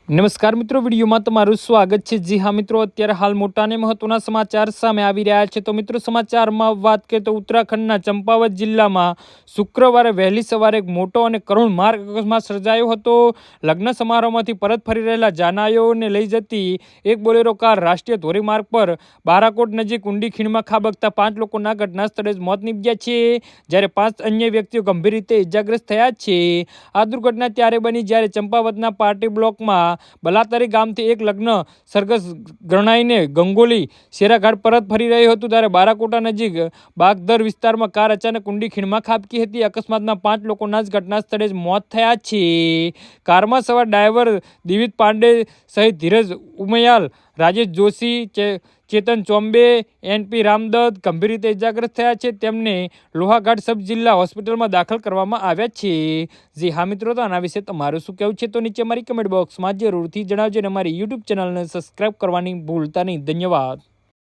નમસ્કાર મિત્રો, વિડીયોમાં તમારું સ્વાગત છે। જી હા મિત્રો, અત્યારે હાલ મોટા અને મહત્વના સમાચાર સામે આવી રહ્યા છે। તો મિત્રો, સમાચારમાં વાત કરીએ તો ઉત્તરાખંડના ચંપાવત જિલ્લામાં શુક્રવારે વહેલી સવારે એક મોટો અને કરુણ માર્ગ અકસ્માત સર્જાયો હતો। લગ્ન સમારોહમાંથી પરત ફરી રહેલા જાનાઈઓને લઈ જતી એક બોલેરો કાર રાષ્ટ્રીય ધોરીમાર્ગ પર બારાકોટ નજીક ઊંડી ખીણમાં ખાબકતા 5 લોકોના ઘટના સ્થળે જ મોત નીપજ્યા છે, જ્યારે 5 અન્ય વ્યક્તિઓ ગંભીર રીતે ઇજાગ્રસ્ત થયા છે। આ દુર્ઘટના ત્યારે બની જ્યારે ચંપાવતના પાર્ટી બ્લોકમાં બલાતારી ગામથી એક લગ્ન સરઘસ ગણાઈને ગંગોલી શેરાઘાટ પરત ફરી રહ્યું હતું, ત્યારે બારાકોટા નજીક બાગદર વિસ્તારમાં કાર અચાનક ઊંડી ખીણમાં ખાબકી હતી। અકસ્માતમાં 5 લોકોના જ ઘટના સ્થળે જ મોત થયા છે। કારમાં સવાર ડ્રાઈવર દિવિત પાંડે સહિત ધીરજ ઉમયાલ, રાજેશ જોશી, ચેતન ચોમ્બે, એનપી રામદત્ત ગંભીર રીતે ઇજાગ્રસ્ત થયા છે। તેમને લોહાઘાટ સબ જિલ્લા હોસ્પિટલમાં દાખલ કરવામાં આવ્યા છે। જી હા મિત્રો, તો આના વિશે તમારું શું કહેવું છે તો નીચે અમારી કમેન્ટ બોક્સમાં જરૂરથી જણાવજો અને અમારી યુટ્યુબ ચેનલને સબસ્ક્રાઈબ કરવાની ભૂલતા નહીં। ધન્યવાદ।